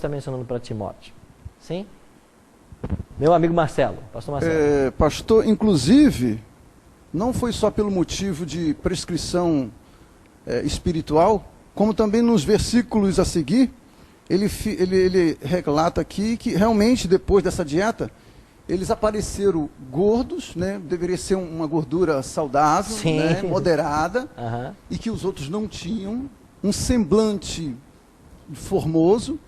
está mencionando para Timóteo. Sim? Meu amigo Marcelo, pastor Marcelo. Pastor, inclusive, não foi só pelo motivo de prescrição espiritual, como também nos versículos a seguir, ele relata aqui que realmente depois dessa dieta, eles apareceram gordos, né? Deveria ser uma gordura saudável, né? Moderada, e que os outros não tinham, um semblante formoso,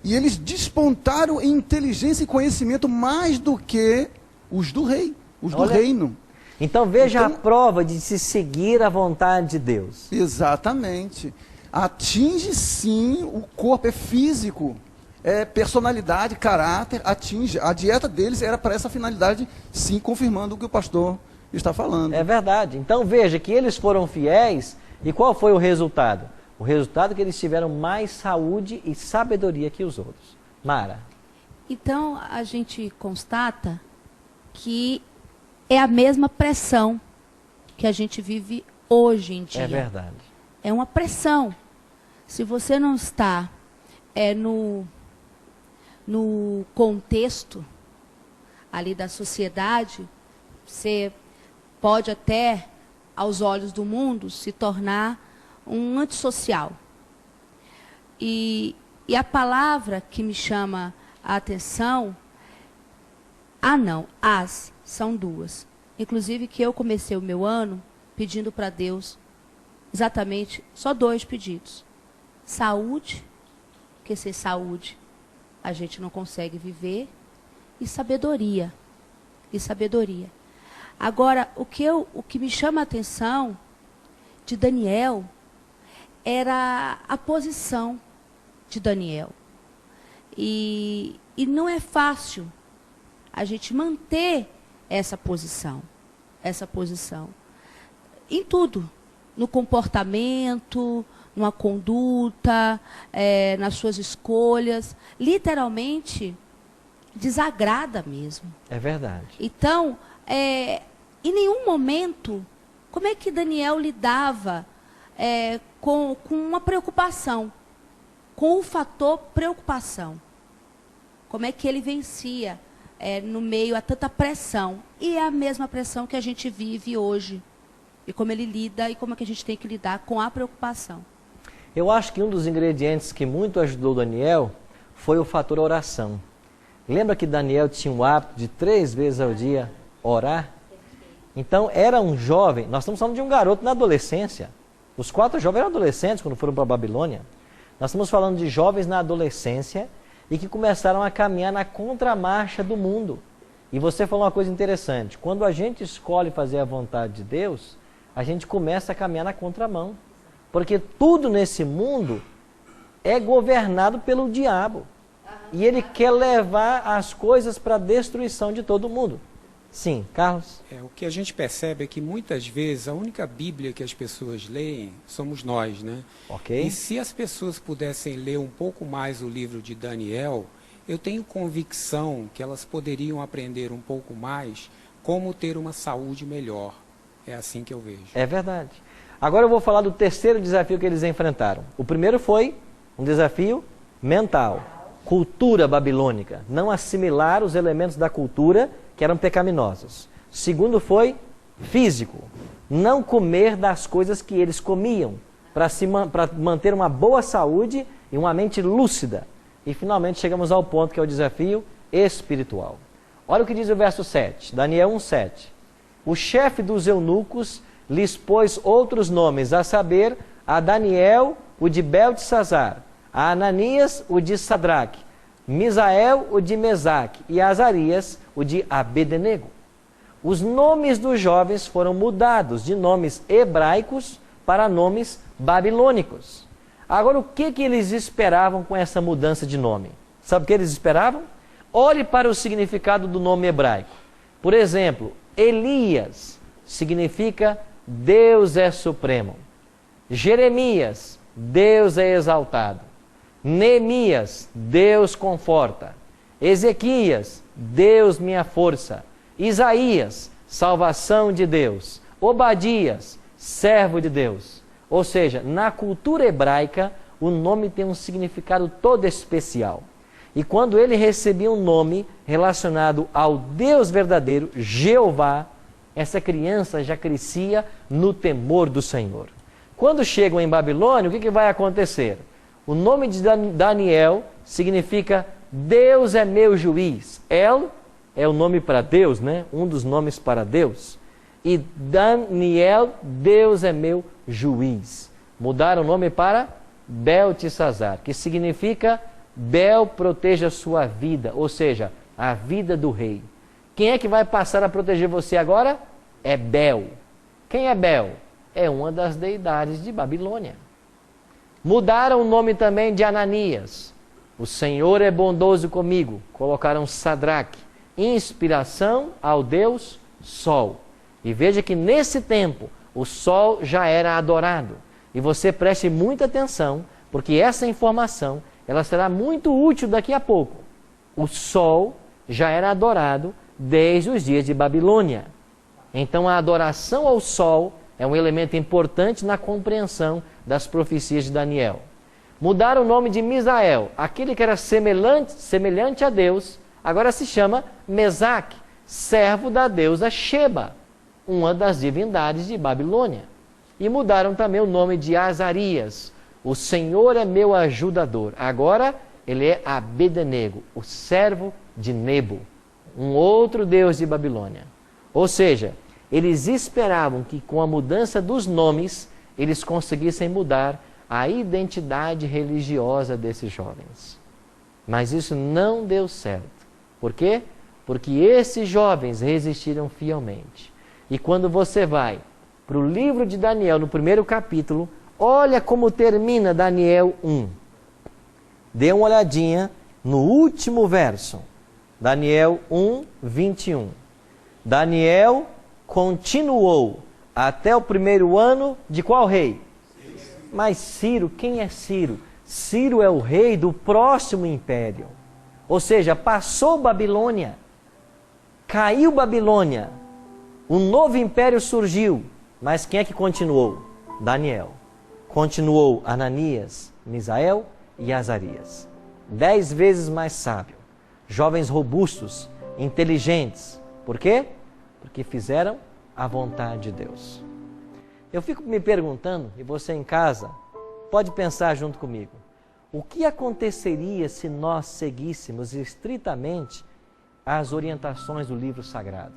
e eles despontaram em inteligência e conhecimento mais do que os do rei, os do reino. Então veja a prova de se seguir a vontade de Deus. Exatamente. Atinge sim o corpo, é físico, é personalidade, caráter, atinge. A dieta deles era para essa finalidade, sim, confirmando o que o pastor está falando. É verdade. Então veja que eles foram fiéis, e qual foi o resultado? O resultado é que eles tiveram mais saúde e sabedoria que os outros. Mara. Então a gente constata que é a mesma pressão que a gente vive hoje em dia. É verdade. É uma pressão. Se você não está no contexto ali da sociedade, você pode até, aos olhos do mundo, se tornar um antissocial. E a palavra que me chama a atenção, são duas. Inclusive que eu comecei o meu ano pedindo para Deus exatamente só 2 pedidos. Saúde, porque sem saúde a gente não consegue viver, e sabedoria. Agora, o que me chama a atenção de Daniel era a posição de Daniel. E não é fácil a gente manter essa posição. Em tudo. No comportamento, numa conduta, nas suas escolhas. Literalmente, desagrada mesmo. É verdade. Então, em nenhum momento, como é que Daniel lidava com uma preocupação? Com o fator preocupação. Como é que ele vencia no meio a tanta pressão? E é a mesma pressão que a gente vive hoje. E como ele lida e como é que a gente tem que lidar com a preocupação. Eu acho que um dos ingredientes que muito ajudou Daniel foi o fator oração. Lembra que Daniel tinha o hábito de 3 vezes ao dia orar? Então era um jovem, nós estamos falando de um garoto na adolescência. Os 4 jovens eram adolescentes quando foram para a Babilônia. Nós estamos falando de jovens na adolescência e que começaram a caminhar na contramarcha do mundo. E você falou uma coisa interessante, quando a gente escolhe fazer a vontade de Deus, a gente começa a caminhar na contramão. Porque tudo nesse mundo é governado pelo diabo. E ele quer levar as coisas para a destruição de todo mundo. Sim, Carlos? O que a gente percebe é que muitas vezes a única Bíblia que as pessoas leem somos nós, né? Ok. E se as pessoas pudessem ler um pouco mais o livro de Daniel, eu tenho convicção que elas poderiam aprender um pouco mais como ter uma saúde melhor. É assim que eu vejo. É verdade. Agora eu vou falar do terceiro desafio que eles enfrentaram. O primeiro foi um desafio mental. Cultura babilônica. Não assimilar os elementos da cultura que eram pecaminosos. Segundo foi físico. Não comer das coisas que eles comiam. Para manter uma boa saúde e uma mente lúcida. E finalmente chegamos ao ponto que é o desafio espiritual. Olha o que diz o verso 7. Daniel 1:7. O chefe dos eunucos lhes pôs outros nomes, a saber, a Daniel, o de Beltesazar, a Ananias, o de Sadraque, Misael, o de Mesaque, e Azarias, o de Abednego. Os nomes dos jovens foram mudados de nomes hebraicos para nomes babilônicos. Agora, o que eles esperavam com essa mudança de nome? Sabe o que eles esperavam? Olhe para o significado do nome hebraico. Por exemplo, Elias significa Deus é supremo. Jeremias, Deus é exaltado. Neemias, Deus conforta. Ezequias, Deus minha força. Isaías, salvação de Deus. Obadias, servo de Deus. Ou seja, na cultura hebraica, o nome tem um significado todo especial. E quando ele recebia um nome relacionado ao Deus verdadeiro, Jeová, essa criança já crescia no temor do Senhor. Quando chegam em Babilônia, o que vai acontecer? O nome de Daniel significa Deus é meu juiz. El é o nome para Deus, né? Um dos nomes para Deus. E Daniel, Deus é meu juiz. Mudaram o nome para Beltesazar, que significa Bel proteja a sua vida, ou seja, a vida do rei. Quem é que vai passar a proteger você agora? É Bel. Quem é Bel? É uma das deidades de Babilônia. Mudaram o nome também de Ananias. O Senhor é bondoso comigo. Colocaram Sadraque. Inspiração ao Deus Sol. E veja que nesse tempo o Sol já era adorado. E você preste muita atenção, porque essa informação ela será muito útil daqui a pouco. O Sol já era adorado desde os dias de Babilônia. Então a adoração ao Sol é um elemento importante na compreensão das profecias de Daniel. Mudaram o nome de Misael, aquele que era semelhante a Deus, agora se chama Mesaque, servo da deusa Sheba, uma das divindades de Babilônia. E mudaram também o nome de Azarias, o Senhor é meu ajudador. Agora ele é Abednego, o servo de Nebo, um outro deus de Babilônia. Ou seja, eles esperavam que com a mudança dos nomes, eles conseguissem mudar a identidade religiosa desses jovens. Mas isso não deu certo. Por quê? Porque esses jovens resistiram fielmente. E quando você vai para o livro de Daniel, no primeiro capítulo, olha como termina Daniel 1. Dê uma olhadinha no último verso. Daniel 1, 21. Daniel continuou até o primeiro ano de qual rei? Mas Ciro, quem é Ciro? Ciro é o rei do próximo império. Ou seja, passou Babilônia, caiu Babilônia, um novo império surgiu. Mas quem é que continuou? Daniel. Continuou Ananias, Misael e Azarias. 10 vezes mais sábio. Jovens robustos, inteligentes. Por quê? Porque fizeram a vontade de Deus. Eu fico me perguntando, e você em casa pode pensar junto comigo, o que aconteceria se nós seguíssemos estritamente as orientações do livro sagrado?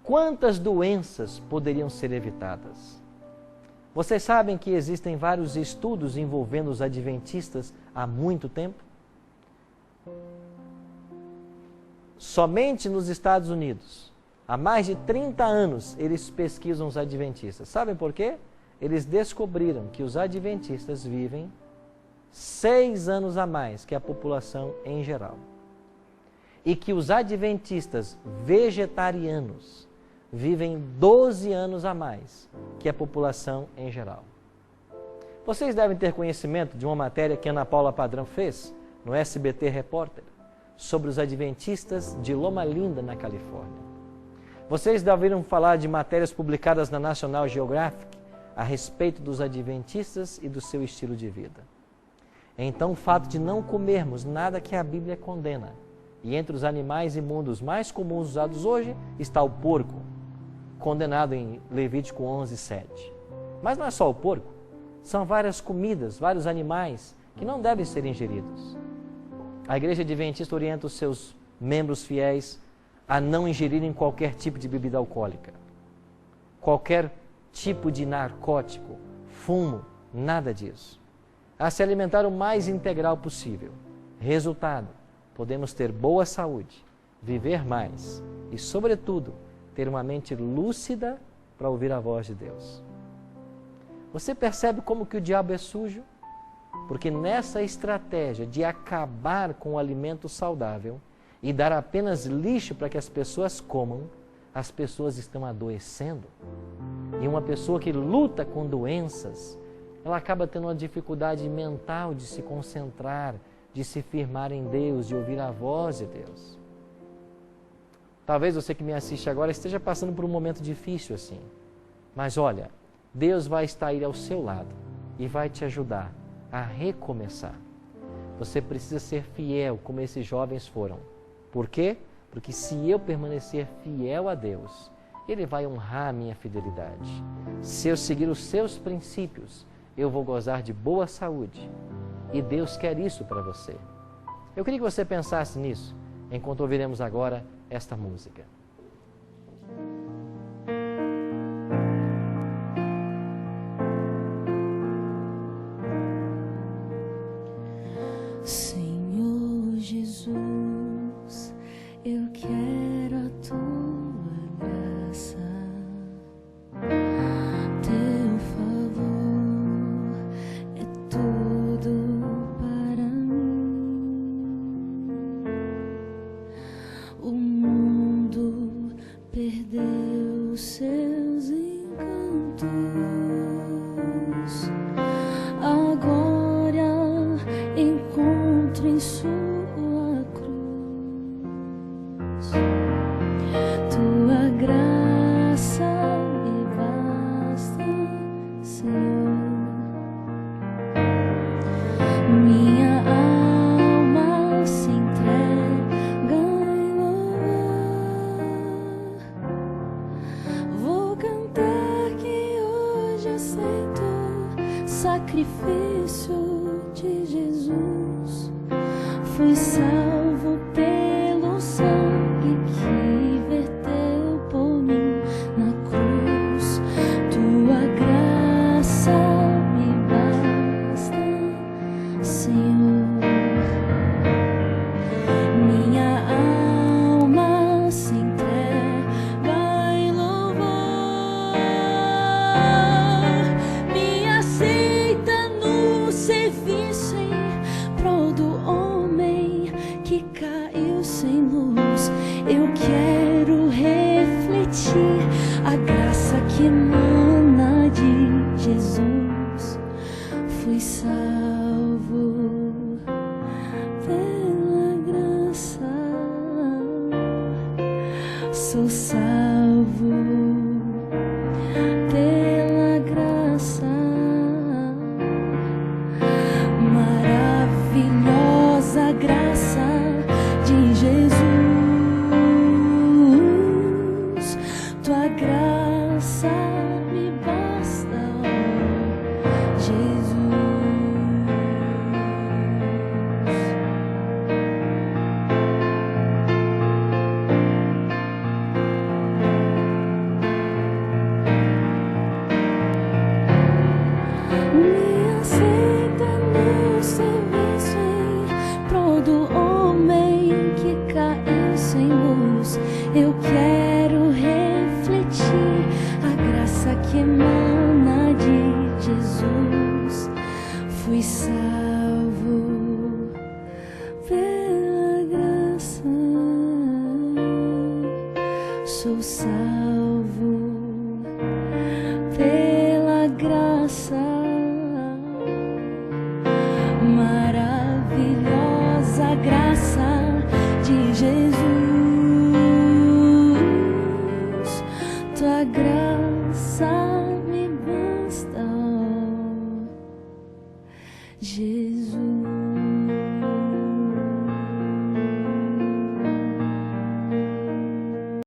Quantas doenças poderiam ser evitadas? Vocês sabem que existem vários estudos envolvendo os adventistas há muito tempo? Somente nos Estados Unidos, há mais de 30 anos, eles pesquisam os adventistas. Sabem por quê? Eles descobriram que os adventistas vivem 6 anos a mais que a população em geral. E que os adventistas vegetarianos vivem 12 anos a mais que a população em geral. Vocês devem ter conhecimento de uma matéria que Ana Paula Padrão fez no SBT Repórter sobre os adventistas de Loma Linda, na Califórnia. Vocês devem falar de matérias publicadas na National Geographic a respeito dos adventistas e do seu estilo de vida. Então, o fato de não comermos nada que a Bíblia condena, e entre os animais imundos mais comuns usados hoje está o porco, condenado em Levítico 11:7. Mas não é só o porco, são várias comidas, vários animais que não devem ser ingeridos. A Igreja Adventista orienta os seus membros fiéis a não ingerirem qualquer tipo de bebida alcoólica, qualquer tipo de narcótico, fumo, nada disso. A se alimentar o mais integral possível. Resultado, podemos ter boa saúde, viver mais e, sobretudo, ter uma mente lúcida para ouvir a voz de Deus. Você percebe como que o diabo é sujo? Porque nessa estratégia de acabar com o alimento saudável e dar apenas lixo para que as pessoas comam, as pessoas estão adoecendo. E uma pessoa que luta com doenças, ela acaba tendo uma dificuldade mental de se concentrar, de se firmar em Deus, de ouvir a voz de Deus. Talvez você que me assiste agora esteja passando por um momento difícil assim. Mas olha, Deus vai estar aí ao seu lado e vai te ajudar a recomeçar. Você precisa ser fiel, como esses jovens foram. Por quê? Porque se eu permanecer fiel a Deus, Ele vai honrar a minha fidelidade. Se eu seguir os seus princípios, eu vou gozar de boa saúde. E Deus quer isso para você. Eu queria que você pensasse nisso, enquanto ouviremos agora esta música. Senhor Jesus, eu quero a tua graça, teu favor é tudo para mim. O mundo perdeu seus encantos, agora encontro em sua cruz. Tua graça me basta, Senhor. Minha alma se entrega em louvor. Vou cantar que hoje aceito sacrifício de Jesus. Fui salvo pelo sangue que verteu por mim na cruz. Tua graça me basta, Senhor. Minha alma se entrega em louvor. Me aceita no serviço em prol do homem que caiu sem luz. Eu quero refletir a graça que emana de Jesus. Fui salvo pela graça, sou salvo pela graça. Maravilhosa graça de Jesus, tua graça me basta, ó Jesus. Me aceita no serviço em prol do homem que caiu sem luz. Eu quero refletir a graça que emana de Jesus. Fui salvo pela graça, sou salvo pela graça. Maravilhosa graça de Jesus, tua graça